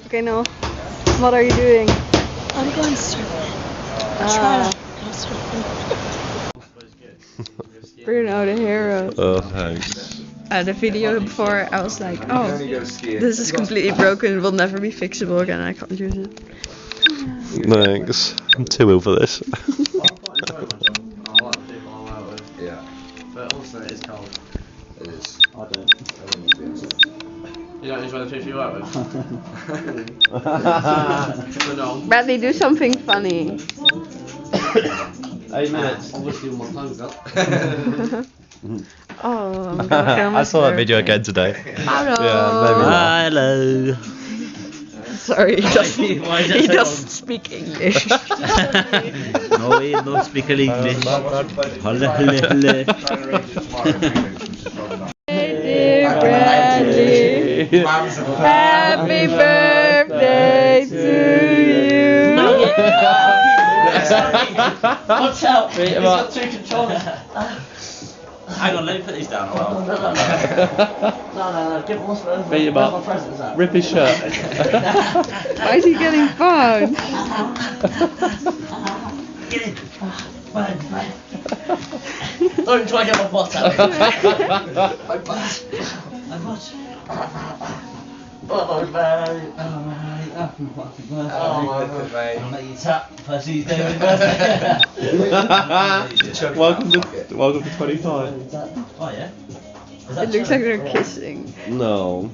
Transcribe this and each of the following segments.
Okay, no. What are you doing? I'm going surfing. Bruno, the hero. Oh, thanks. The video before, I was like, oh, this is completely broken, it will never be fixable again, I can't use it. Thanks. I'm too ill for this. Yeah. But also it is cold. It is. I don't. You don't enjoy the people you work with? Bradley, do something funny. 8 minutes. Obviously my tongue's up. Oh, I'm gonna film I saw that video again today. Hello. Yeah, maybe Hello. Sorry, he doesn't, Why is that he so doesn't speak English. No, we don't speak English. Hello, hello. Hey dear Bradley, happy birthday to you. Watch out! Beat him He's up. got 2 controllers. Hang on, let me put these down. No, give us first. Beat him up. Rip his shirt. Why is he getting phone? Get in. Fine. Don't try and get my butt out. My butt. Oh, babe. Oh, my birthday. I'll let you tap Percy's day with birthday. welcome to 25. Oh, yeah? It looks like they're kissing. No.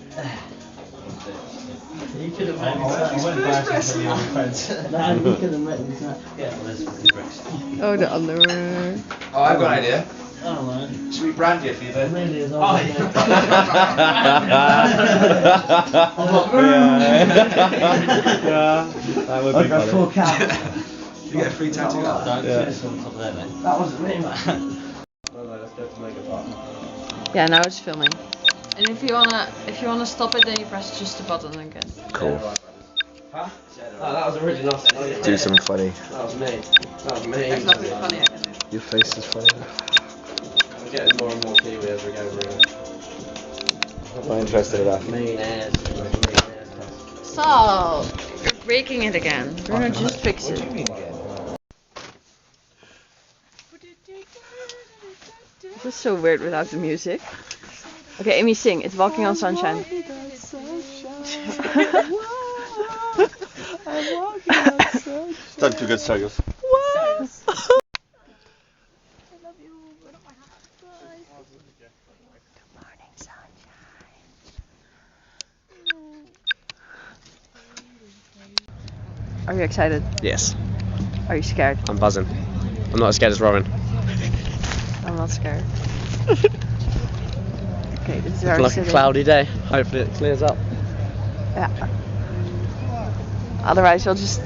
You could have made me tap. You weren't embarrassing for your friends. No, you could have made me tap. Yeah, well, there's fucking bricks. Oh, the underwear. Oh, I've got an idea. Oh, man. Should we brand it for you then? Really is Oh, yeah. Yeah, that would be funny. Full count. You get a free tattoo out of that. Yeah. This one top there, mate. That wasn't me, man. Let's go to Mega Park. Yeah, now it's filming. And if you wanna stop it, then you press just the button again. Cool. Huh? Oh, that was really nice. Do something funny. That was me. That was me. There's nothing funny I can do. Your face is funny. We're getting more and more Kiwi as we go through. I'm not interested in that. Mean ass. Stop! You're breaking it again. Bruno, just fix it. This is so weird without the music. Okay, Amy, sing. It's Walking on Sunshine. Don't do good, Sagas. Are you excited? Yes. Are you scared? I'm buzzing. I'm not as scared as Robin. I'm not scared. Okay, this is It's our like a city. cloudy day. Hopefully it clears up. Yeah. Otherwise, you'll just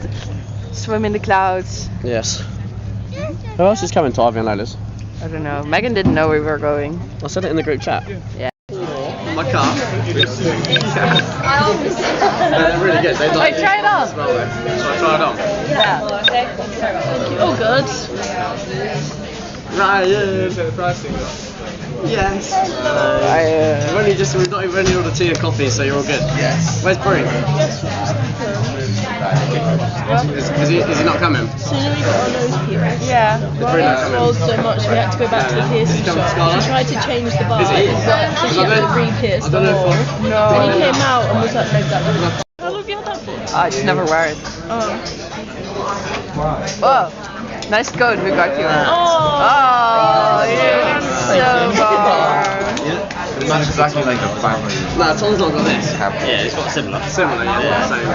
swim in the clouds. Yes. Who else is coming to Ivy and Lola's? I don't know. Megan didn't know we were going. I said it in the group chat. Yeah. My car. They're really good. They Wait, try it on. Shall I try it on? Yeah. Oh, good. Ryan. Yes. We've not even ordered tea and coffee, so you're all good. Yes. Where's Bree? Is he not coming? Sooner we got our nose pierced. Yeah. Bree not It coming? swelled so much we had to go back to the piercing Come on, shop. Scarlett. She tried to change the bar, Is he? so she had to re-pierce I the don't know hole. if No. And he came out and was like, no, that was... How long have you had that for? I just never wear it. Oh. Whoa. Nice coat we got you. Oh. Oh, you're so far. It's not exactly like a family. No, Tom's not got this. Yeah, it's got similar. Similar, yeah. Same.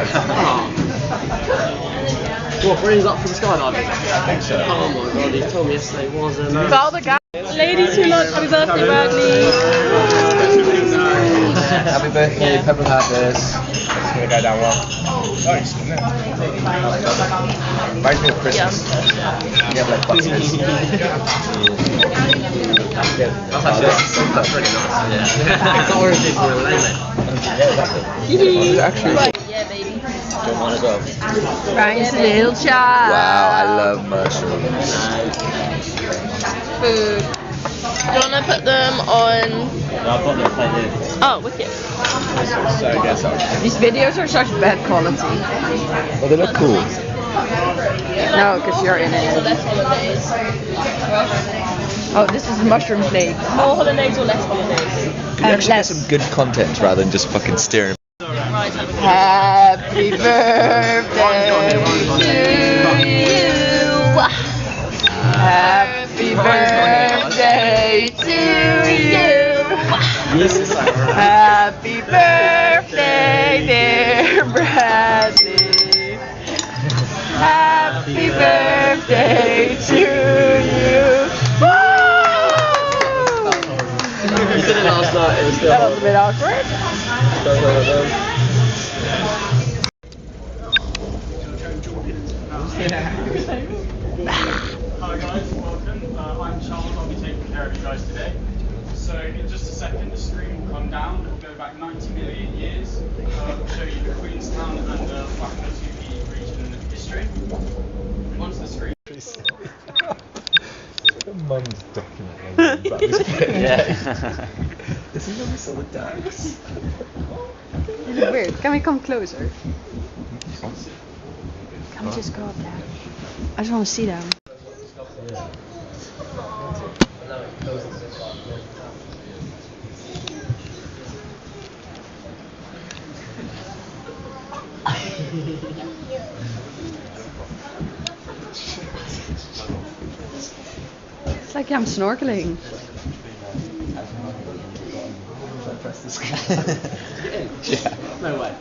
What, Bree's up for the skydiving? I think so. Oh my god, he told me yesterday it wasn't. Call the guy. Ladies who love happy birthday, Bradley. Happy birthday, Pepper Happers. It's gonna go down well. Nice, isn't it? Reminds me of Christmas. You have like buses. That's really nice. Yeah. It's orange is really lame. Actually, Yeah, baby. don't want to go. Ryan's little child. Wow, I love mushrooms. Food. you want to put them on? Yeah, I've got this like this. Oh, wicked. These videos are such bad quality. Well, they look cool. No, because you're in So it. less holidays. Oh, this is mushroom plate. More holidays or less holidays? You actually get some good content rather than just fucking staring. Right, have a good Happy birthday to you. Happy birthday to you. Happy birthday, dear Bradley. Happy birthday to you. You did it last night, it was still That was a bit awkward. Hi guys, welcome. I'm Charles, I'll be taking care of you guys today. So in just a second the screen will come down, it will go back 90 million years. We'll show you the Queenstown and the Wakatsuki region history. Once the screen... Mum's documenting about this bit. Yeah. This is when we saw the ducks. Is it weird? Can we come closer? Can we just go up there? I just want to see them. It's like I'm snorkeling. Yeah. No way.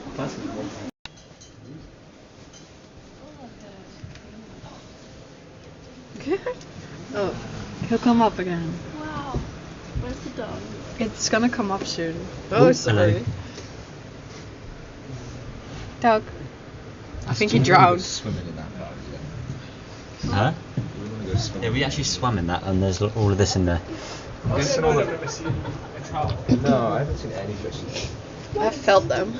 Oh, he'll come up again. Wow. Where's the dog? It's gonna come up soon. Oh, sorry. Doug. I think he drowned. Swimming in that part, yeah. Huh? We want to go swimming. Yeah, we actually swam in that, and there's all of this in there. No, I haven't seen any fish. I felt them.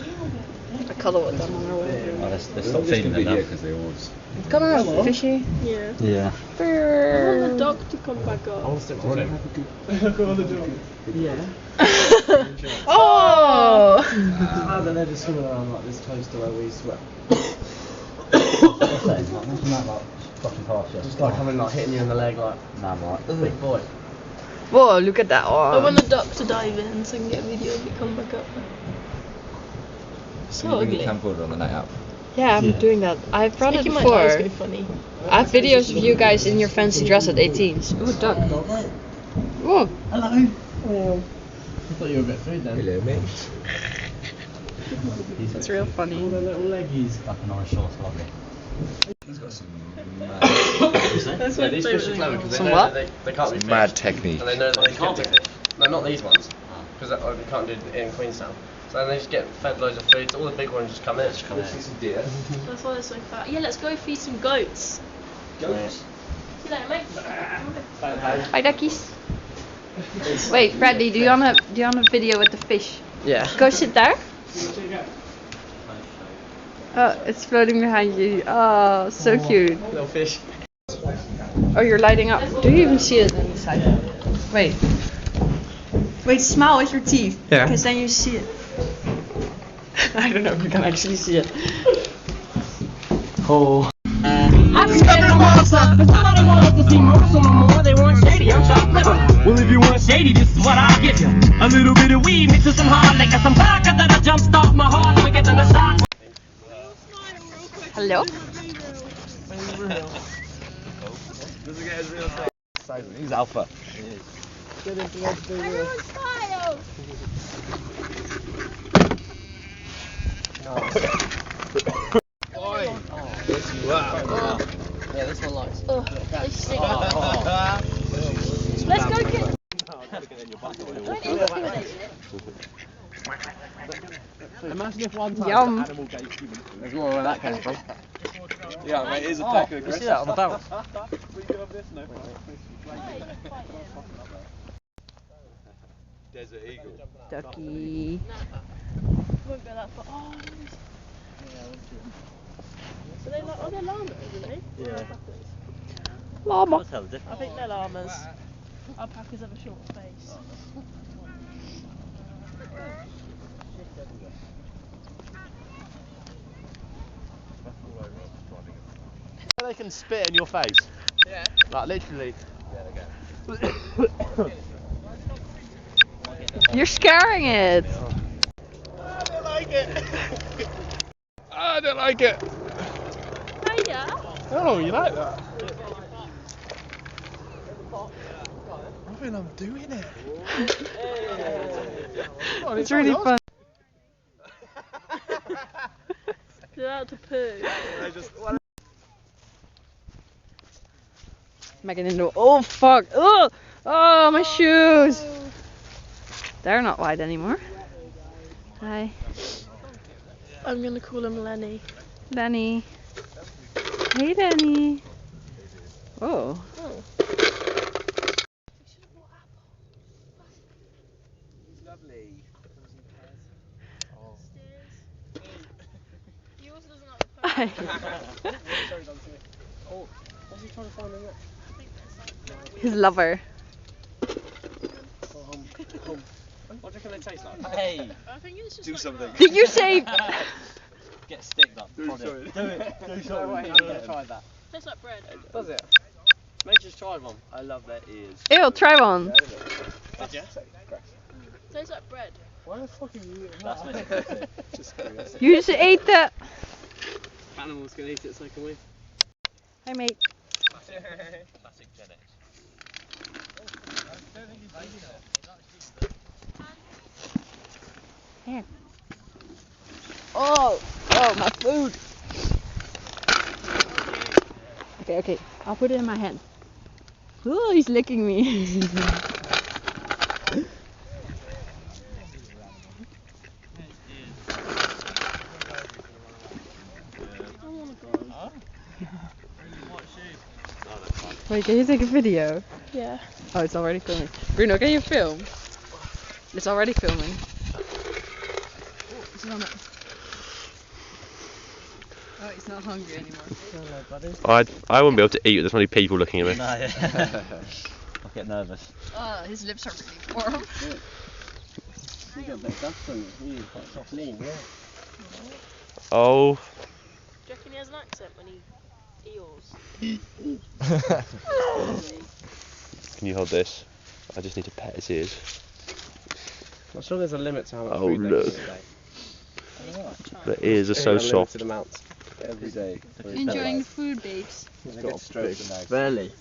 I cuddled with them on our way. Oh, they stopped feeding them now. because they always. Come on, fishy. Yeah. Yeah. I want the dog to come back up. Oh! It's bad that they're just swimming around like this close to where we swim. Just like coming like hitting you in the leg like, Nah, I'm alright. big boy. Whoa, look at that I one. want the duck to dive in so I can get a video of it come back up. So you bring your camcorder on the night out. Yeah, I'm doing that. I've brought it Making my eyes before. go funny. I have videos of you guys in your fancy dress at 18s. Ooh, duck. Ooh. Hello. I thought you were a bit food then. Hello, mate. That's real funny. All the little leggies. Like an orange sauce lobby. He's got some That's Yeah, these fish are clever because they Some know what? that they can't be fished. mad technique. And they know that they can't be fished. No, not these ones. Because they can't do it in Queenstown. So then they just get fed loads of food. So all the big ones just come in. Come in. See some deer. That's why they're so fat. Yeah, let's go feed some goats. Goats. See you later, mate. Hi, duckies. Wait, Bradley, do you want a video with the fish? Yeah. Go sit there. Oh, it's floating behind you. Oh, so cute. Little fish. Oh, you're lighting up. Do you even see it inside? Wait. Wait, smile with your teeth. Yeah. Because then you see it. I don't know if you can actually see it. Oh. I discovered a monster, but I don't want to see more, so no more. They want shady, I'm chopped liver. Well, if you want shady, this is what I'll give you. A little bit of weed mixed with some hard liquor, some vodka that'll jumpstart my heart and we get to the shock. Hello? He's alpha. Everyone smile! Yeah, this one likes. Oh, they stink. Let's go get. Don't intimidate it. Imagine if one time Yum. the animal gave human food. There's more where that came from. Yeah, mate, here's a pack of You see that on the barrel? Desert eagle. Ducky. Won't go that far. Oh, so they they're llamas, isn't they? Yeah. Llama. What's hell I different? think they're llamas. Alpacas have a short face. They can spit in your face. Yeah. Like literally. You're scaring it. I don't like it. I don't like it. Oh yeah. Oh, you like that? Robin, I'm doing it. It's really fun. You're out to poo. Megan into. Oh fuck! Oh, oh my shoes. They're not wide anymore. Hi, I'm gonna call him Lenny. Danny. Hey, Danny. Oh. Lovely. He also doesn't like the Oh, what's he trying to find in there? His lover. What do you reckon they taste like? Hey, I think it's just do like something. Did you say? Get sticked up. Do something. Do it. Do No way, something. I'm gonna try that. tastes like bread. Does it? Maybe just try one. I love their ears. Ew, try one. Did you? Tastes like bread. Why the fuck are you eating That's that? meant to be. Just curious. You just ate the. Animals can eat it, so can we. Hi, mate. Classic Gen X. Here. Oh, oh, my food. Okay, okay. I'll put it in my hand. Oh, he's licking me. Wait, can you take a video? Yeah. Oh, it's already filming. Bruno, can you film? It's already filming. Oh, he's not hungry anymore. I wouldn't be able to eat with this many people looking at me. No, yeah. I get nervous. Oh, his lips are really warm. You got that dust on you. You're quite soft lean, yeah. Oh. Do you reckon he has an accent when he eels? Can you hold this? I just need to pet his ears. I'm sure there's a limit to how much Oh, food they look. can eat a day. The ears are so soft. Limited amounts every day. Enjoying the food, babes. Barely.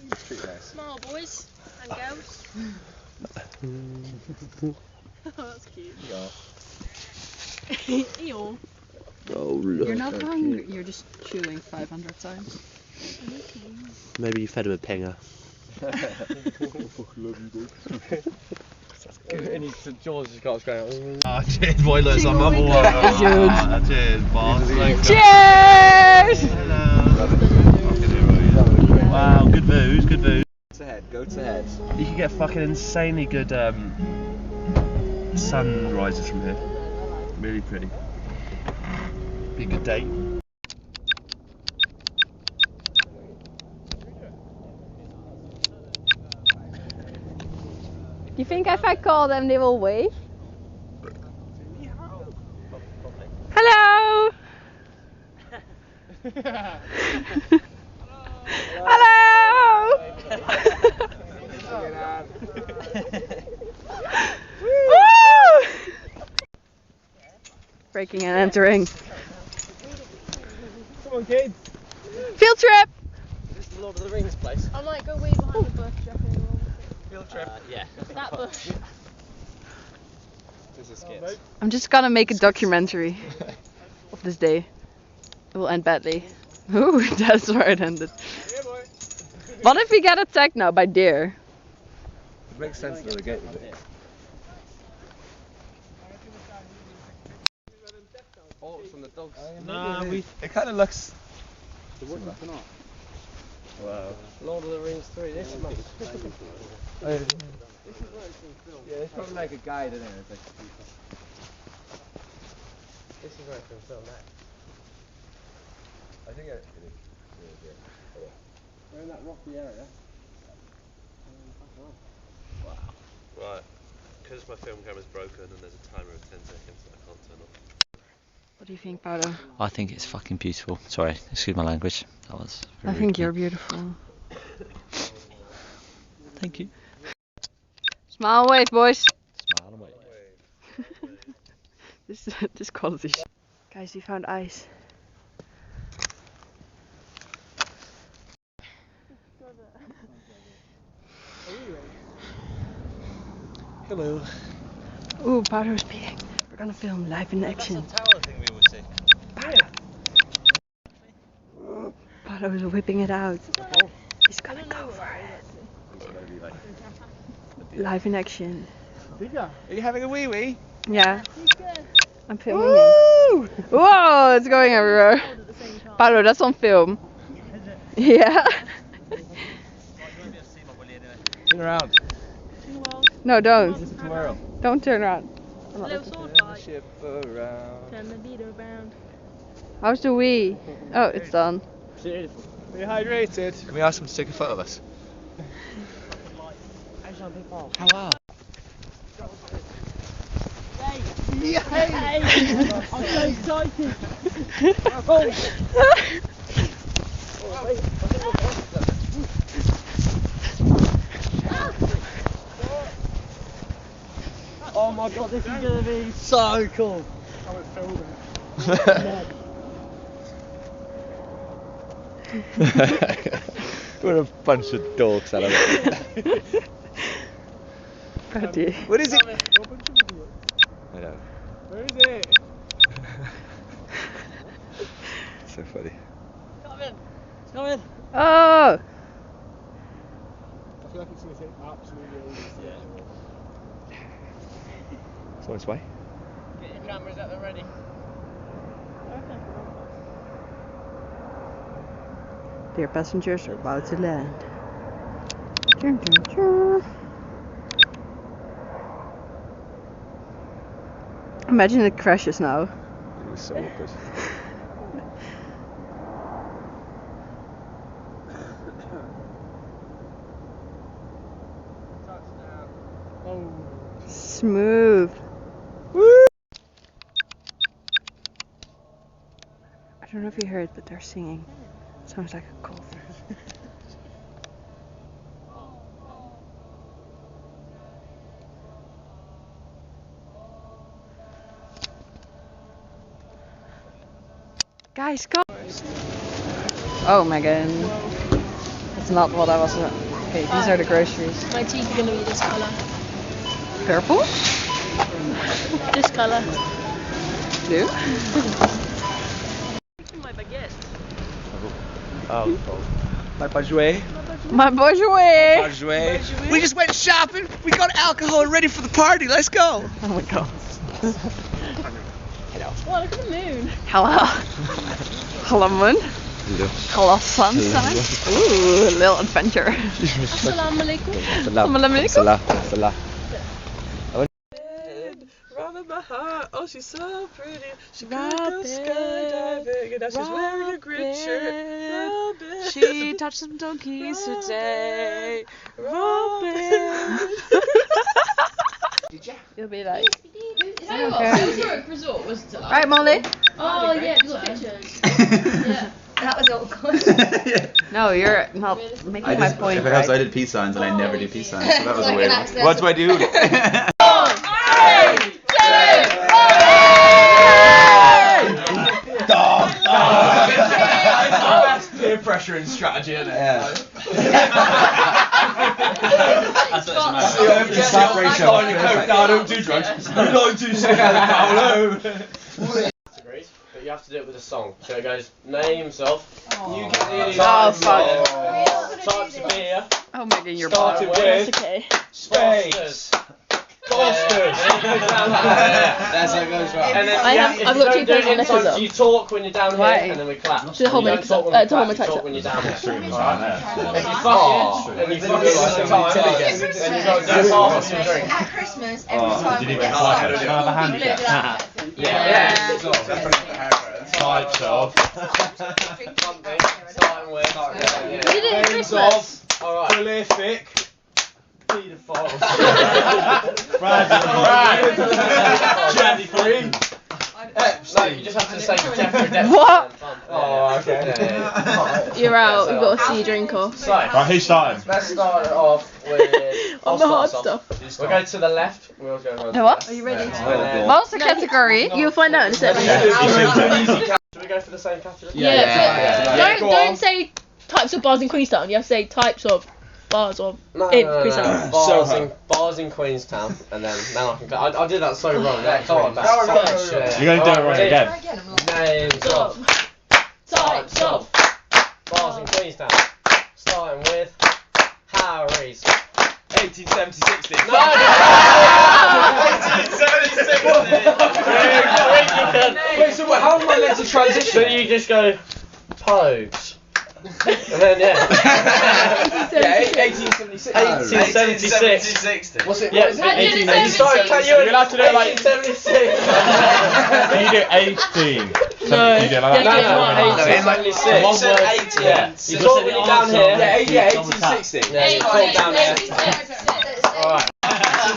Smile, boys and girls. Oh, that's cute. Eel. Oh, look. You're not hungry. You're just chewing 500 times. Maybe you fed him a pinger. And George just got us going. Ah, cheers, boilers. I'm up one. Cheers, boss. Cheers! Wow, good booze, good booze. Go to head. You can get fucking insanely good sunrises from here. Really pretty. Be a good date. You think if I call them, they will wave? Hello! Hello! Woo! Breaking and entering. Come on, kids. Field trip! This is the Lord of the Rings place. I might go way behind the bush, do you reckon? Field trip. Yeah. That bush. This is skits. I'm just gonna make a documentary of this day. It will end badly. Ooh, that's where it ended. What if we get attacked now by deer? It makes sense to the gate with it. Oh, it's from the dogs. Nah, it kind of looks. Wow. Lord of the Rings 3, this is Yeah, it's probably like a guide in there. It's like, This is where it's been filmed at. I think it is. We're in that rocky area. Right, because my film camera's broken and there's a timer of 10 seconds that I can't turn off. What do you think, Paolo? I think it's fucking beautiful. Sorry, excuse my language. That was. I think you're beautiful. Thank you. Smile and wave, boys. Smile and wave. This quality shit. Guys, we found ice. Hello. Ooh, Paolo's peeing. We're gonna film live in action. That's tower thing we were seeing. Paolo's whipping it out. He's gonna go for it. Live in action. Are you having a wee wee? Yeah. I'm filming him. Whoa, it's going everywhere. Paolo, that's on film. Yeah. Turn around. No, don't. Tomorrow. Don't turn around. Little sword Turn the fight. ship around. Turn the beat around. How's the wee? Oh, it's done. Are you hydrated? Can we ask them to take a photo of us? Hello. Hey! I'm so excited! Oh my god, this is gonna be so cool. I went filming. We're a bunch of dogs, I love it. What is it? I know. Where is it? So funny. It's coming. Oh! I feel like it's gonna take absolutely ages. It's on its way. Get your cameras at the ready. Dear passengers, are about to land. Choo, choo, choo. Imagine it crashes now. It was so awkward. Oh. Smooth. Woo! I don't know if you heard, but they're singing. It sounds like a cult. Guys, go! Oh my god. That's not what I was. Okay, these are the groceries. My teeth are gonna be this colour. Purple? This colour. Blue? My baguette. Oh, My bajouet. My bourgeois! Bajouet. We just went shopping. We got alcohol ready for the party. Let's go. Oh my god. Oh, look at the moon. Hello. Hello, moon. Hello, sunshine. Ooh, a little adventure. Assalamu alaikum. Assalamu alaikum. Salah. Robin my heart. Oh, she's so pretty. She could go skydiving. And now she's wearing a green shirt. Robin. She touched some donkeys today. Robin. Did ya? You'll be like. Is that what Silsbrook Resort was to like? Right, Molly? Oh, yeah, you got pictures. Yeah. That was awkward. No, you're not making my point. If it helps, right? I did peace signs and I never do peace signs, so that was Like a weird an one. accident. What do I do? That's peer pressure and strategy, isn't it? Yeah. That's don't do drugs. You don't do cigarettes. Agreed, but you have to do it with a song. So it goes, names of. You get the Oh, fuck. types of beer. Oh my god, you're Started bored. with Okay. Spaced. Foster's. That's how it goes right. And then I've got two do it pairs of in knickers time, on. you talk when you're down Why? here, and then we clap. To hold my You don't talk when we to hold my clap, you touch talk up. when you're down here. If you Oh. fuck it, and you fuck it at the time, then you got to do half of your drink. At Christmas, every time Did we you get get started, like a handicap? Yeah. Types of. Something, starting with. We did it at Christmas. Alright. Prolific. Paedophile. Johnny Free. No, you just have to say Jeffrey Depps. What? Oh, okay. You're out. You've got to see your drink off. So, Right, who's starting? let's start it off with. On the hard stuff. We'll go to the left. We'll go to the What? left. Are you ready? Then- What's the category? You'll find out in a second. Should we go for the same category? Yeah. Don't say types of bars in Queenstown. You have to say types of bars of in Queenstown. Bars in Queenstown, and then I can go. I did that so wrong. Yeah, go on. You're going to do it wrong again. Names of types of bars in Queenstown, starting with Harry's. 1870-60. No! 1870-60. Wait, so how am I meant to transition? So you just go Pogues. And then, yeah. 1876. 1876. What's it? Yeah, 1876. 1876. You're allowed to do it like- 1876. You do 18. No. You do like that. No, 1876. One word. 18. Yeah. So It's already down here. Yeah, 1860. Yeah, it's all down there. Alright.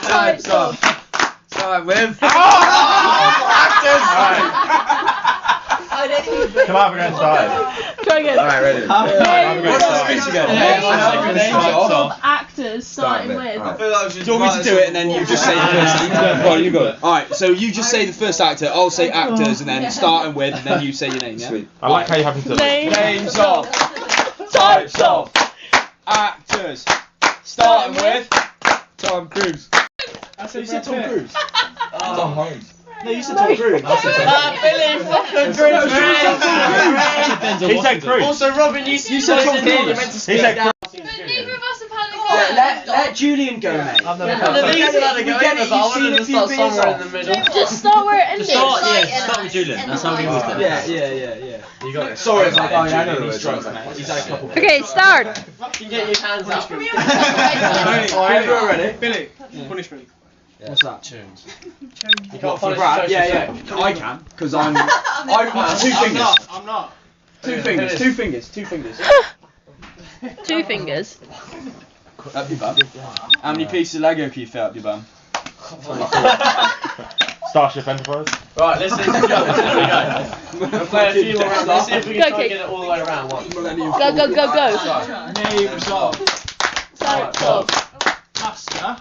Types of. Start with. Actors! Come on, we're going to start. Try again. Alright, ready. What's the speech again? Types of actors starting with. I feel like do you want me to do it and then you just say the first actor? Go on, you got it. Alright, so you just say the first actor, I'll say actors, and then starting with, and then you say your name, yeah? Sweet. I like how you happen to Names of. Types of Actors. Starting with. Tom Cruise. You said Tom Cruise. Tom Holmes. No, you said Tom Cruise. Billy fucking Cruise. He said Cruise. Also, Robin, you said Tom Cruise. He said Cruise. Let Julian go, mate. I've never Just start where it ended. Start with Julian. That's how we always do it. Yeah. You got it. Sorry, I know the words. He's had a couple. Okay, start. You get your hands up. Ready? Billy. Punishment. What's that? Tunes. You What, can't for punish Brad? Joseph. Yeah. I can, because I'm 2 fingers. I'm not. 2 fingers. 2 fingers. 2 fingers. 2 fingers. Up your bum. How many pieces of Lego can you fit up your bum? Starship Enterprise. Right, let's see if we go. We'll play a few more rounds. Let's see if we can try and get it all the way around once. Go. Names of. Types of. Pasta.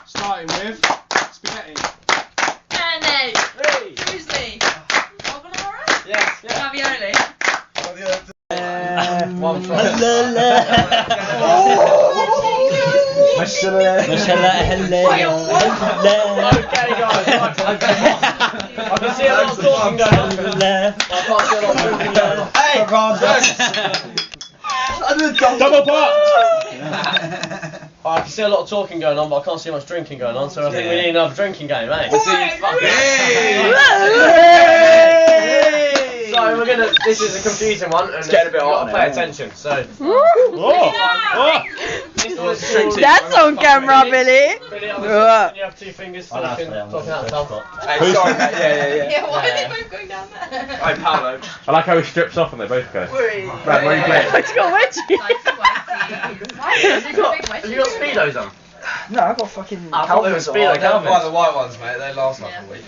Starting with. Spaghetti. Mayonnaise. Muesli. Carbonara. Yes. Ravioli. One from. Okay, guys. I can see a lot of talking going on. I can't see a lot of talking going on. Double part! I can see a lot of talking going on, but I can't see much drinking going on, so I think we need another drinking game, eh? So we're gonna. This is a confusing one, and getting a bit you've got hot to pay now. attention. So. That's on camera, Billy. Billy, obviously, you have 2 fingers talking out the top. Hey, sorry, mate. Yeah. Yeah, why are they both going down there? I'm Paolo. I like how he strips off and they both go. Brad, where are you playing? It's got wedgie. Have you got Speedos on? No, I've got fucking. I thought they were Speedo Buy Calvins. the white ones, mate. They last like a week.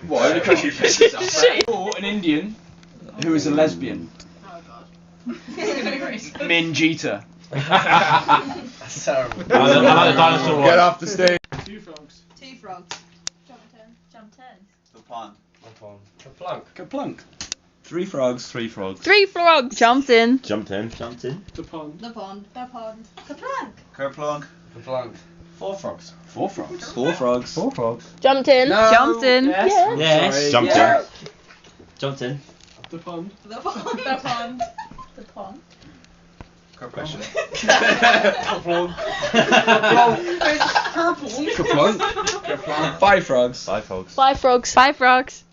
What? Only because you pissed yourself. Or an Indian who is a lesbian. Minjita. That's terrible. I like the dinosaur one. Get off the stage. 2 frogs. 2 frogs. Jump 10. Kaplunk. Kaplunk. 3 frogs. 3 frogs. 3 frogs. Jumped in. Jumped in. The pond. The pond. Kaplank. Kerplunk. Kaplunk. 4 frogs. 4 frogs. 4 frogs. 4 frogs. Jumped in. No. Jumped in. Yes. Jumped in. Jumped in. The pond. The pond. The pond. The pond. Question. Kaplunk. Kaplunk. 5 frogs. 5 frogs. 5 frogs. 5 frogs.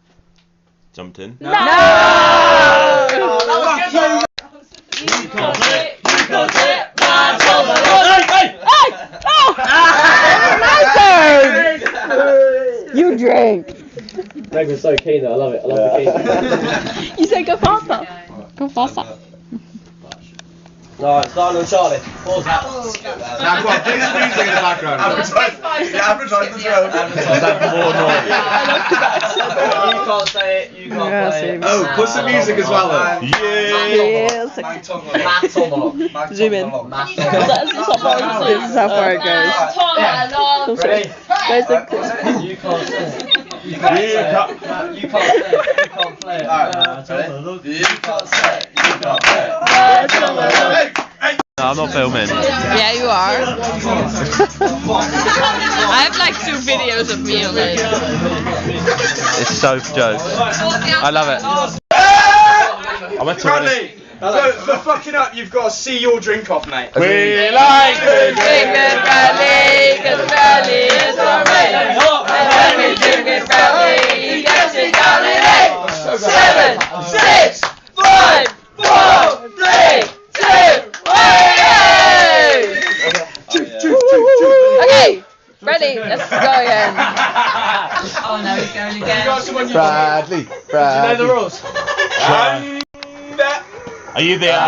Jumped in. No! You got it. You drink. Meg was so keen though, I love it. I love the keen. You said go faster. Go faster. Right, starting on Charlie. Pause that. Now go on, play the music in the background. Advertise the show. You can't say it, you can't play it. Oh, put some music as well then. Yes. Zoom in. This is how far it goes. Ready? Guys, look. You can't say it. You can't say it. You can't say it. You can't play it. Alright, You can't say it. You can't play it. No, I'm not filming. Yeah, you are. I have like 2 videos of me on it. It's so joke. I love it. I went to Bradley, for fucking up, you've got to see your drink off, mate. We like to Drink it, Bradley, 'cause Bradley is our mate. And when we drink it, Bradley, he gets it down in 8, 7, 6, 5, 4, 3, 2, 1. Okay, ready? Let's go again. Oh no, he's going again. Bradley. Do you know the rules? Are you there?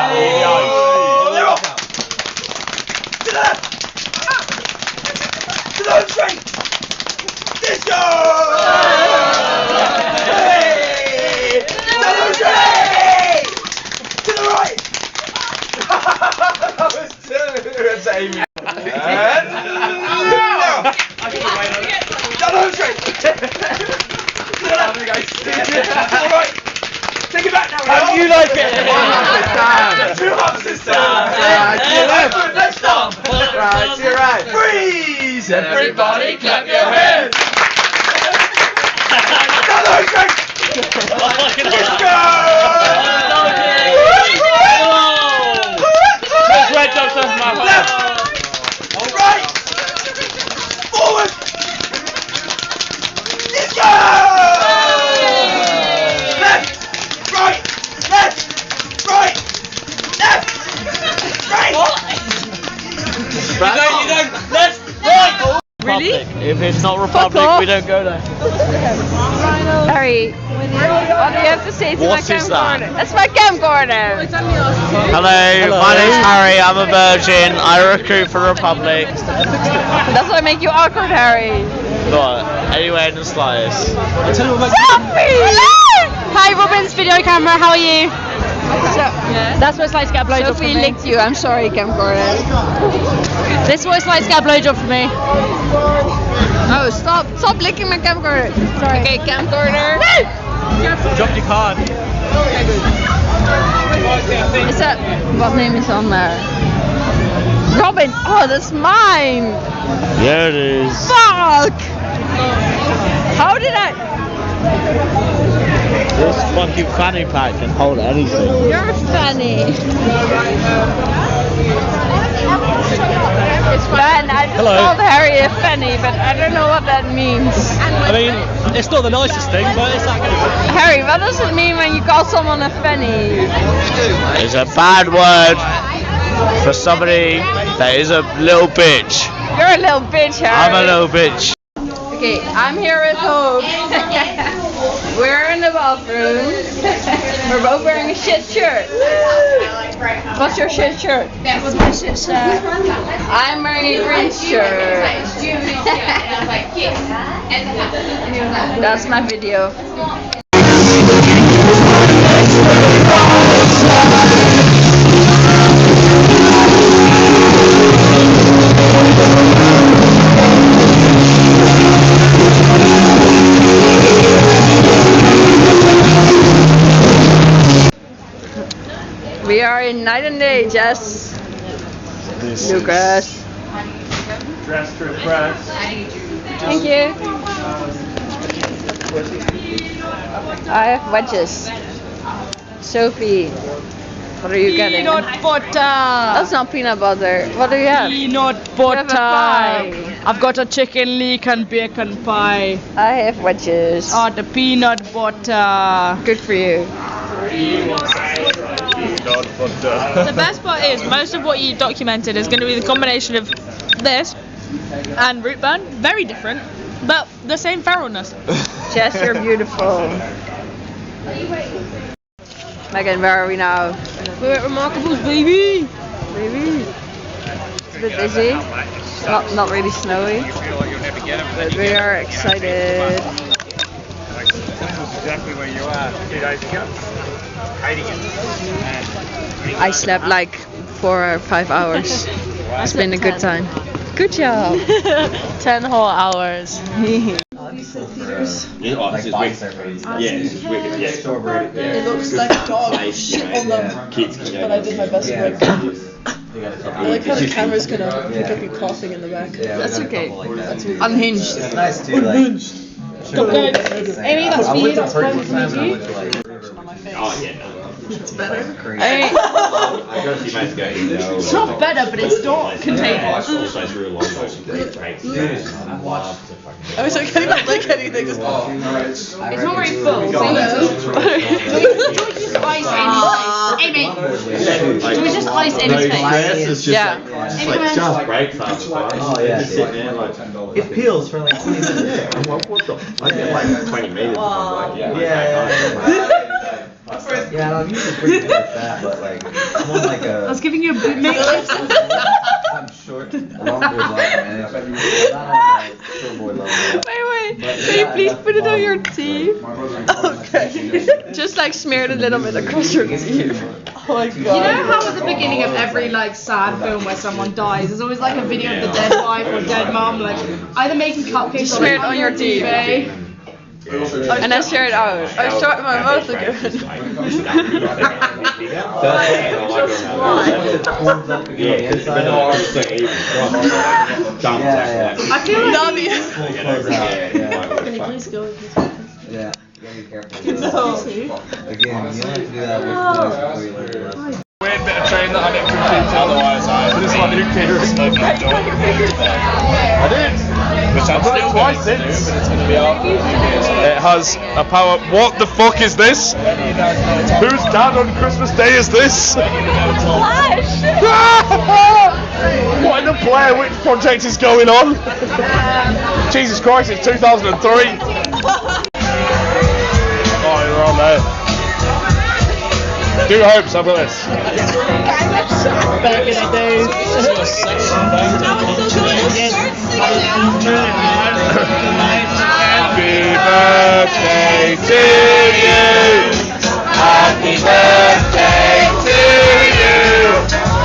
Take it back now. How do you like it? Two hops is down. Right to your left. Let's stop. Right to your right. Freeze! Everybody clap your hands. Another drink. Let's go. Left. Right. Forward. Let's go. You don't, left, right! Really? If it's not Republic, we don't go there. Harry, what do you have to say to my What is camcorder? that? That's my camcorder. Hello, my name's Harry, I'm a virgin, I recruit for Republic. That's why I make you awkward, Harry. What? Anywhere in the slightest. Sophie! Hi, Robin's video camera. How are you? That's what it's like to get a blowjob Sophie from me. licked you. I'm sorry, camcorder. This is what it's like to get a blowjob from me. Oh, stop licking my camcorder. Sorry. Okay, camcorder. No! Drop your card. Is that what name is on there? Robin. Oh, that's mine. There it is. Fuck! How did I? This fucking fanny pack can hold anything. You're funny. It's fun. I just called Harry a fanny, but I don't know what that means. I mean, it's not the nicest thing, but it's that good. Harry, what does it mean when you call someone a fanny? It's a bad word for somebody that is a little bitch. You're a little bitch, Harry. I'm a little bitch. Okay, I'm here with Hope. We're in the bathroom. We're both wearing a shit shirt. What's your shit shirt? That was my shit shirt. I'm wearing a green shirt. That's my video. We are in night and day, Jess. Lucas. Dress to impress. Thank you. I have wedges. Sophie, what are you getting? Peanut butter. That's not peanut butter. What do you have? Peanut You have a butter. pie. I've got a chicken leek and bacon pie. I have wedges. Oh, the peanut butter. Good for you. The best part is most of what you documented is going to be the combination of this and root burn. Very different, but the same feralness. Jess, you're beautiful. Megan, where are we now? We're at Remarkables, baby. Maybe. It's a bit busy. Not really snowy. But we are excited. Exactly where you are 2 days ago. Hating it. I slept like 4 or 5 hours. It's been a good time. Good job. 10 whole hours. It looks like dog shit on them. But I did my best work. I like how the camera's gonna pick up you coughing in the back. That's okay. That's really Unhinged. It's nice too, like. Amy, that's me, that's fine with me. Oh yeah. It's better. Hey. It's not better, but it's not contagious. I wish I couldn't even lick anything. Just It's not very full. So Amy, do we just ice anything? Yeah. Just break fast. Oh yeah. It peels for like 20 minutes. I'm like, what the? I get like 20 meters. Yeah, I'm usually pretty good at that, but like, I'm on like a. I was giving you a boot mix. I'm short, longer level, man. Not on like shortboard level. Wait. Can you please put it on your teeth? Okay. Just like smear it a little bit across your teeth. oh my god. You know how at the beginning of every like sad film where someone dies, there's always like a video of the dead wife or dead mom, like either making cupcakes or Smear it on your teeth. And then share it out. I shot my mouth again. I feel like Nami. Can you please go with this? Yeah, you gotta be careful. Again, you don't have to do that with before you learn the lesson. Weird bit of train that I didn't complete, otherwise I just like nuclear smoking a joint. I did! Which I've done it twice since. But it's going to be after a few years. It has a power. What the fuck is this? Whose dad on Christmas Day is this? Flash! What in the Blair Witch Project is going on? Jesus Christ, it's 2003. Oh, you're on there. Do hopes, I've got this. Back in the days. Happy birthday to you. Happy birthday to you.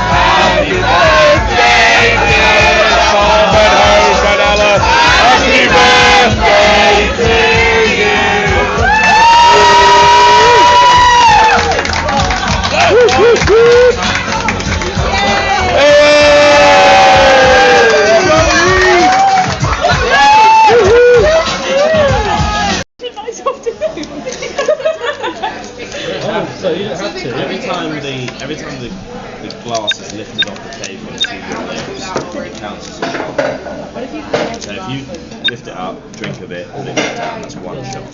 Happy birthday, dear Tom and Hope and Ella. Happy birthday to you. So you don't have to. Every time the glass is lifted off the table to your lips, it counts as a shot. So if you lift it up, drink a bit, lift it down, that's one shot.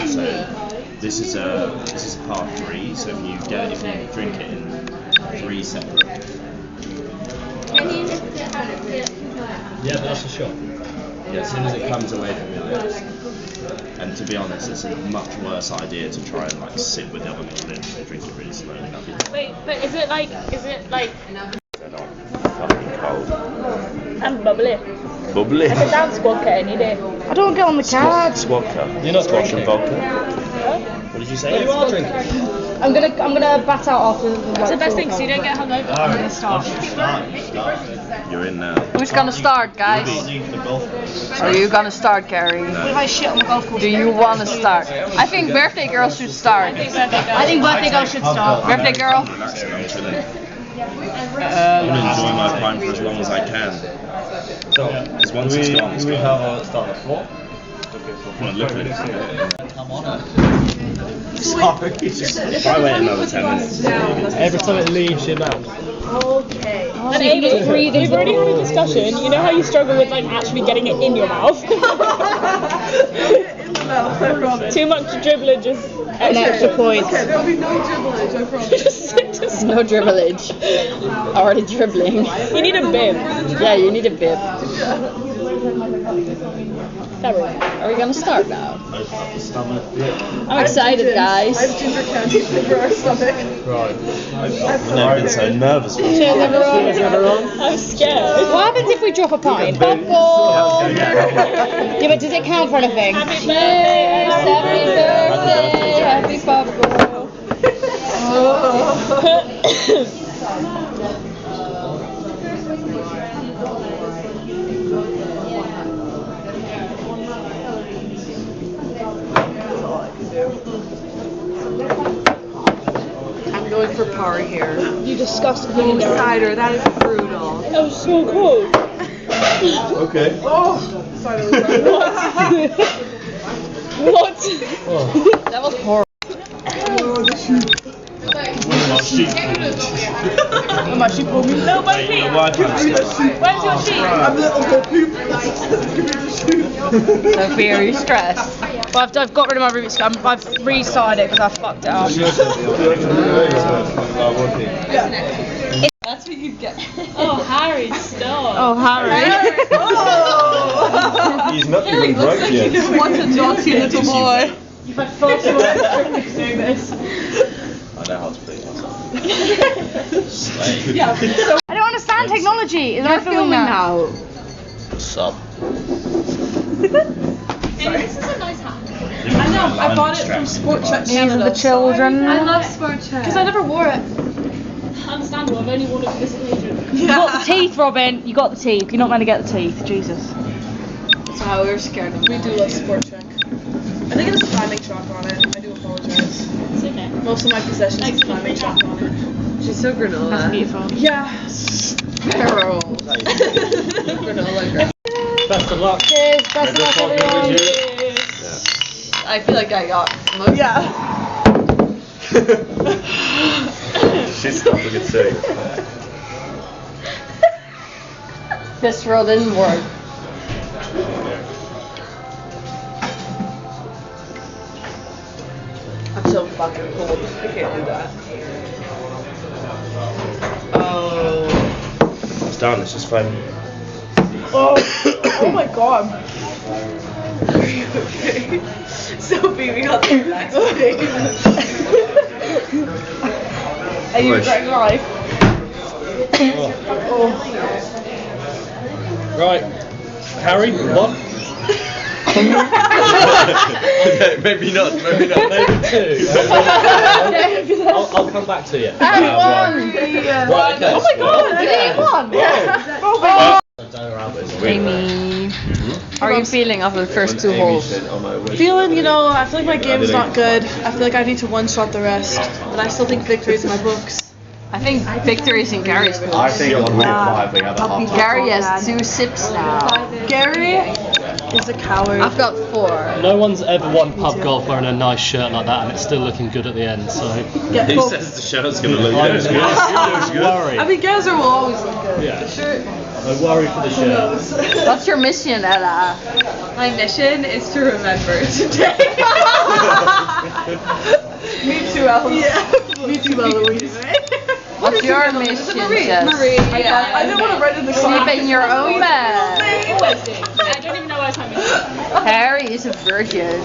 So this is part 3. So if you drink it in 3 separate. Yeah, but that's a shot. Yeah, as soon as it comes away from your lips. And to be honest, it's a much worse idea to try and like sit with it on your lips and drink it really slowly. Wait, but is it like? They're not fucking cold. And bubbly. Bubbly? I could down squad cut any day. I don't get on the card. Squad cut. You're not squash drinking. and vodka. What did you say? You are drinking. I'm gonna bat out after the. That's the best thing, so you don't get hungover. I'm gonna start. You're in now. Who's gonna start, guys? Are you gonna start, Gary? What if I shit on the golf course? Do you wanna start? I think birthday girl should start. I think birthday girl should start. Birthday girl. I'm gonna enjoy my prime for as long as I can. So, Because once it's gone, it's we gone. have a start at 4? Well, look at it. I'm on it. Sorry. If I wait another 10 minutes. Every time it leaves your mouth. Okay. And Amy, we've already had a discussion. You know how you struggle with like actually getting it in your mouth? In the mouth, I promise. Too much dribbling, just an extra point. Okay, there'll be no dribblage, I promise. No dribblage. Already dribbling. You need a bib. Yeah, you need a bib. Ferry, are we gonna start now? Open up the stomach. I'm excited, guys. I have ginger candy for our stomach. Right. I've never been so nervous. I'm scared. What happens if we drop a pint? Bubble! Yeah, but does it count for anything? Happy birthday! Happy Bubble! I'm going for party here. You disgusting Oh, cider, that is brutal. That was so cool. Okay. Oh, cider was What? That was horrible. My sheep will be. No, my feet. Where's your sheet? I'm the poop. Sophie, are you stressed? Well, I've got rid of my Rubik's Cube. I've restarted it because I fucked it up. That's what you get. Oh, Harry, stop. Oh, Harry. He's not even drunk yet. He just wants a naughty little boy. You've had far too long experience doing this. I know how to play this. Yeah. So I don't understand technology. Is there filming now? Sub. This is a nice hat. I know. I bought it from Sport Check These are Canada. the children. I love Sport Check. Because I never wore it. Understandable, I've only worn it for this occasion. You got the teeth, Robin. You got the teeth. You're not meant to get the teeth. Jesus. That's how we were scared of. We do love Sport Check. I think it has climbing chalk on it. I do apologize. It's okay. Most of my possessions have climbing chalk on it. She's so granola. That's beautiful. Yeah. Carol. Granola girl. Best of luck. Cheers. Best of luck, everyone. I feel like I got most. Yeah. She's stopping at 6. This roll didn't work. I'm so fucking cold. I can't do that. Oh. It's done, it's just fine. Oh my god. Are you okay? Sophie, we got the relaxed face. Are you regretting life? Oh. Right. Harry, one. Maybe not. Maybe not. Maybe two. I'll come back to you. Harry won. Right, okay. Oh my god, You did one. Amy, how are you feeling after the first two holes? Feeling, you know, I feel like my game is not good. I feel like I need to one-shot the rest. But I still think victory's in my books. I think victory's in Gary's books. I think on hole 5 we have a half. Gary has 2 sips now. Gary is a coward. I've got 4. No one's ever won pub golf wearing a nice shirt like that, and it's still looking good at the end. So Get He full. says the shirt's gonna look I good. worry. I mean, Gazer will always look good. Yeah. The shirt, I worry for the who shirt. knows? What's your mission, Ella? My mission is to remember today. Me too, Eloise. Yeah. Me too, Eloise. What's your mission, Marie. Jess? Marie. Yeah. I didn't want to write in the Sleep in your own bed. I don't even know why it's happening. Harry is a virgin.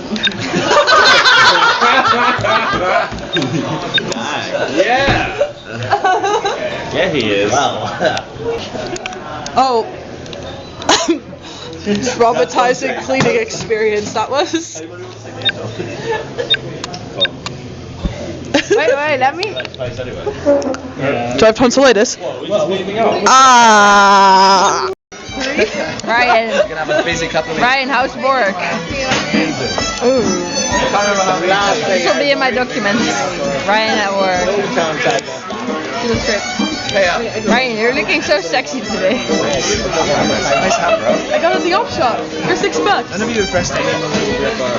Yeah. Yeah, he is. Oh. Traumatizing cleaning experience that was. Wait, let me. Do I have tonsillitis? Ah. Ryan. You're gonna have a busy couple of weeks. Ryan, how's work? This will be in my documentary. Ryan at work. Field trip. Ryan, you're looking so sexy today. Nice hat, bro. I got it at the op shop for $6. I never you impressed anyone with the red bar.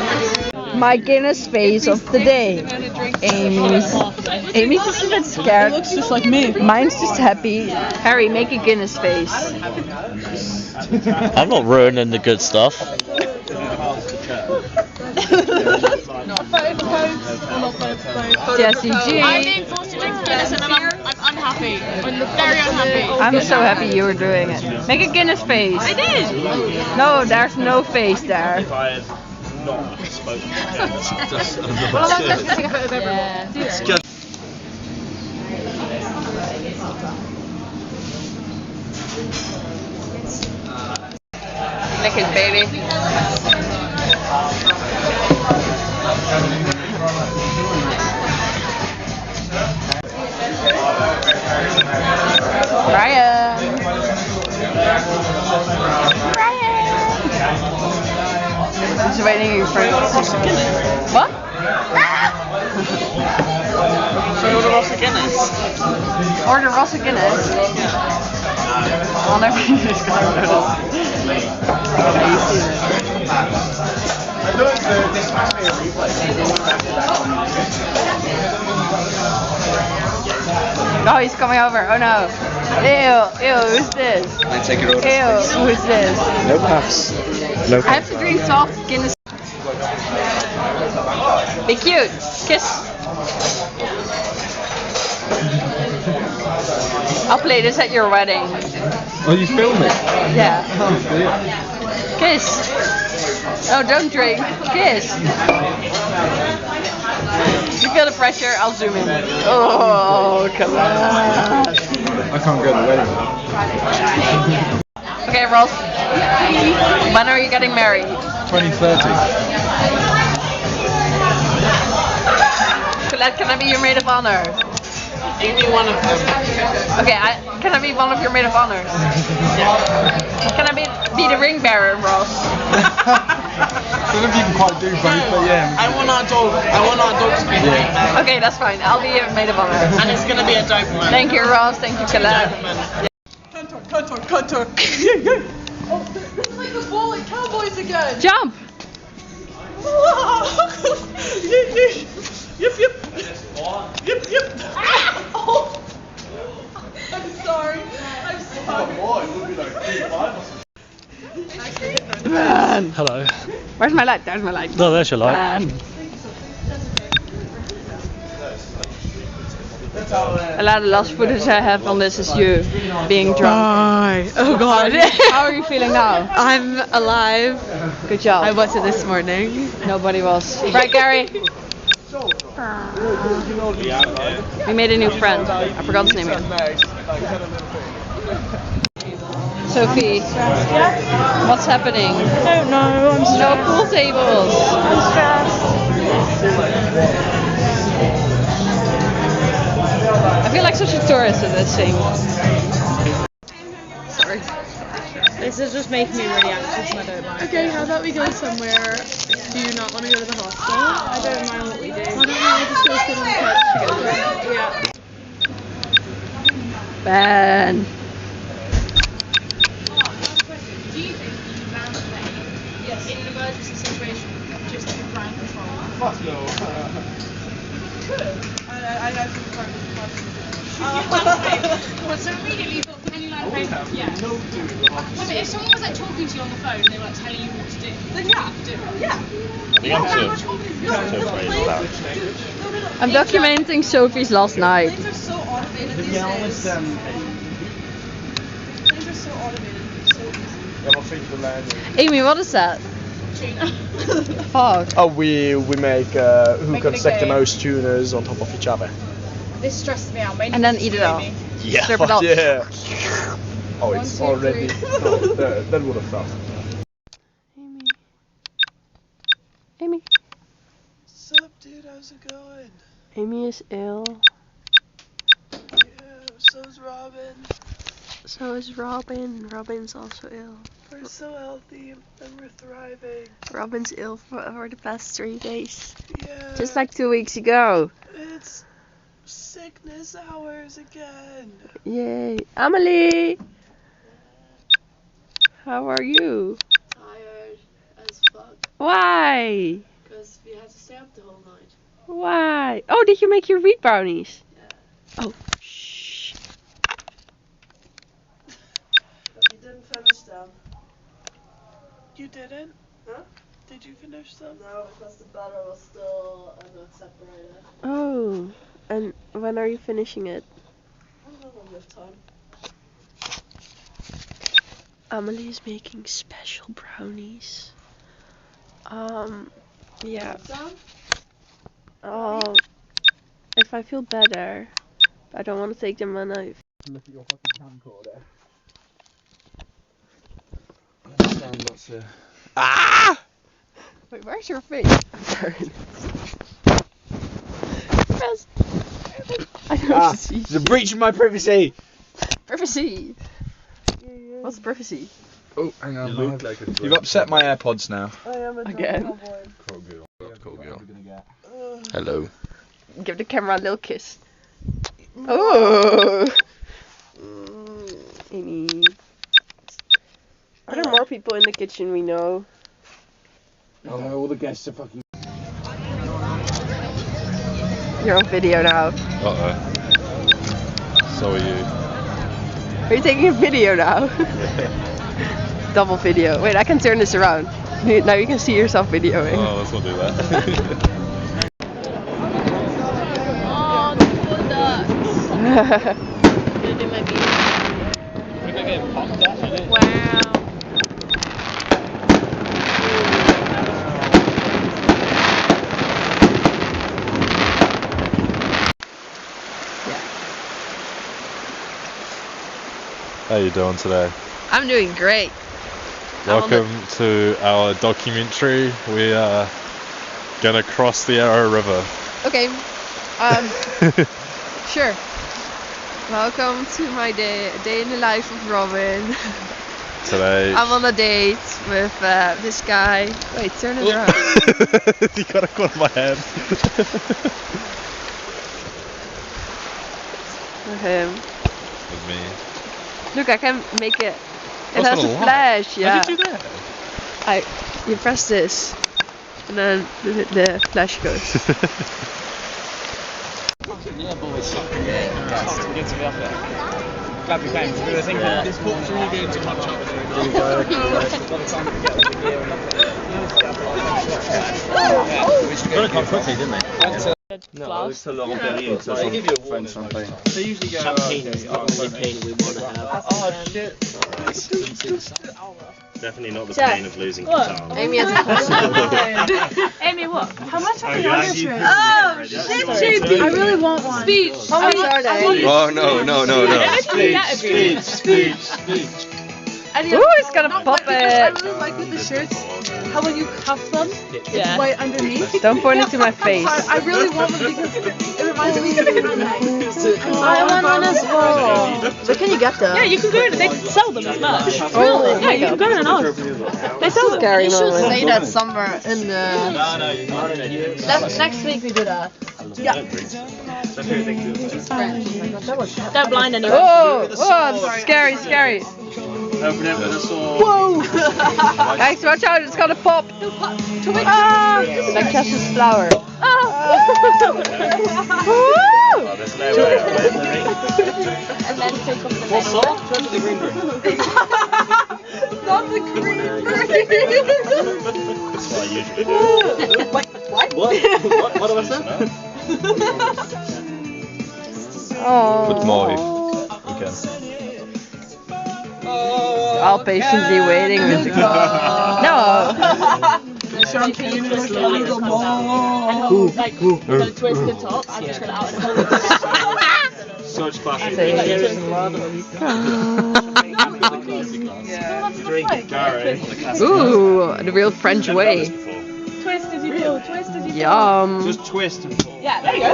My Guinness face of the day. Amy's just a bit scared. It looks just like me. Mine's just happy. Harry, make a Guinness face. I'm not ruining the good stuff. Jessie G. I'm being forced to drink Guinness and I'm unhappy. unhappy. I'm very unhappy. I'm so happy you were doing it. Make a Guinness face. I did. No, there's no face there. If I had not spoken again about this, Well, I'm just taking a photo of everyone. It's just Lick it, baby. Brian. He's waiting for what? order Ross a Guinness. Order Ross a Guinness. I'll never use this guy. Oh, he's coming over. Oh no. Ew, who's this? I take your order. Ew, who's this? No pass. No I have to drink soft Guinness. Be cute. Kiss. I'll play this at your wedding. Oh, you film it? Yeah. Oh, dear. Kiss. Oh, don't drink. Kiss. You feel the pressure? I'll zoom in. Oh, come on. I can't go to the wedding. Okay, Ross. When are you getting married? 2030. Colette, can I be your maid of honor? Give me one of them. Okay, can I be one of your maid of honors? Can I be the ring bearer, Ross? I don't know if you can quite do both, but yeah. I want our dog to be the ring bearer. Okay, that's fine. I'll be your maid of honor. And it's gonna be a dope man. Thank you, Ross. Thank you, Colette. Contour. Oh, it's like the ball at Cowboys again. Jump! Yep. Oh. I'm sorry. Man. Hello. Where's my light? There's my light. No, there's your light. Man. A lot of last footage I have on this is you being drunk. Oh god. How are you feeling now? I'm alive. Good job. I wasn't this morning. Nobody was. Right, Gary? We made a new friend. I forgot his name again. Sophie, what's happening? I don't know. I'm No pool tables. I'm stressed. I feel like such a tourist at this thing. Sorry. This is just making me really anxious and I don't like Okay, it. how about we go somewhere? Do you not want to go to the hostel? I don't mind what we do. Why don't we just go sit on the couch together? Yeah. Ben. Yes. In an emergency situation, just to try and control. Fuck no. I have some cards. Well, so immediately you thought, can you land paper? Yeah. No, but if someone was like talking to you on the phone and they were like telling you what to do, then you have to do it. Yeah. I'm documenting Sophie's last night. Things are so automated these days. Things are so automated. So easy. Amy, what is that? Fuck. Oh, we make who can stack the most tuners on top of each other. This stresses me out. And then eat it all. Yeah, Slurp it up. yeah. Oh, 1, it's 2, already. 3. No, that would have felt. Amy. What's up, dude? How's it going? Amy is ill. Yeah, so's Robin. So is Robin. Robin's also ill. We're so healthy and we're thriving. Robin's ill for the past 3 days. Yeah. Just like 2 weeks ago. It's sickness hours again. Yay. Amelie! How are you? Tired as fuck. Why? Because we had to stay up the whole night. Why? Oh, did you make your wheat brownies? Yeah. Oh, shh. You didn't finish them. You didn't? Huh? Did you finish them? No, because the batter was still not separated. Oh, and when are you finishing it? Amelie's making special brownies. Yeah. If I feel better, I don't want to take them when I. Look at your fucking camcorder. Ah! Wait, where's your face? I'm sorry. I don't see. It's a breach of my privacy. Privacy. What's privacy? Oh, hang on. You look like a You've upset my AirPods now. I am a Again. Cool girl. Cool girl. Hello. Give the camera a little kiss. Oh. Amy. Are there more people in the kitchen we know? Oh no, all the guests are fucking. You're on video now. Uh-oh. So are you. Are you taking a video now? Double video. Wait, I can turn this around. Now you can see yourself videoing. Oh, let's not do that. Oh, the poor ducks. Gonna do my video. Wow. How you doing today? I'm doing great. Welcome to our documentary. We are gonna cross the Arrow River. Okay. Sure. Welcome to my day in the life of Robin. Today. I'm on a date with this guy. Wait, turn it around. You got a cut on my hand. With him. With me. Look, I can make it. It That's has a not a lot. flash, yeah. How did you do that? You press this, and then the flash goes. Yeah, boys. Good to be up there. Glad we came. We were thinking this book's really going to catch up. Gotta come quickly, didn't they? No, it's a long period. So they give you a warning. Champagne. They usually go. Champagne is the only pain we want to have. Oh shit. Definitely not the pain of losing guitar. Amy has a Amy, what? How much are Oh, they on this you- room? Oh, shit, I really want one. Speech. How much are they? Oh no. Speech. Ooh, it's gonna pop I it. really like with the shirts, how when you cuff them, it's Yeah. white underneath. Don't point it to my face. I really want them because it reminds me of I want one as well. Where can you get them? Yeah, you can go. They sell them as merch. Really? Yeah, you can go and ask. They sell them. Scary moment. Say that somewhere in the. Next week we do that. Yeah. They're blind anyway. Oh, scary. Open it with a sword. Whoa! Guys, watch out, it's gonna pop. Like Cass's flower. Oh, there's no way I'll let the ring. And then take off the What sword? Go to the green ring. Not the green That's what I usually do. What do I say? With Molly. Okay. All patiently waiting with the call. No! champagne twist the lights comes out. And like, gonna twist the top and just get it out and hold it. Such classic. Drink Gary. Ooh, the real French way. Twist as you pull, twist as you pull. Yum. Just twist and pull. Yeah, there you go.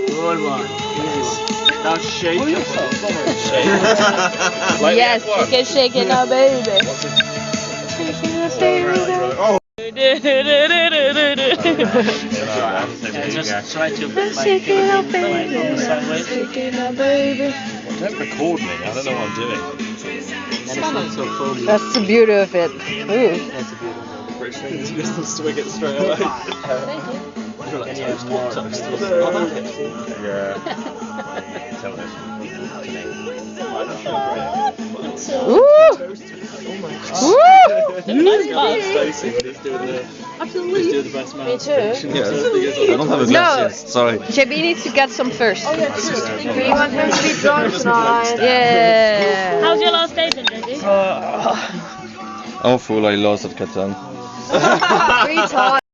Good one. Easy one. Now shake it. Yes, You can shake it now, baby. Oh. Just try to Shake it up, baby. sideways. Shake it up, baby. Don't record me. I don't know what I'm doing. That's the beauty of it. Ooh. You just swing it straight away. Yeah. Ooh. Ooh. Stacey when he's doing the. Absolutely. He's doing the best man. Me too. Yeah. I don't have a glass yet. Sorry. JB needs to get some first. Oh yeah, true. We want him to be drunk tonight. Yeah. How's your last day then, JB? Awful, I lost at Catan. 3 times.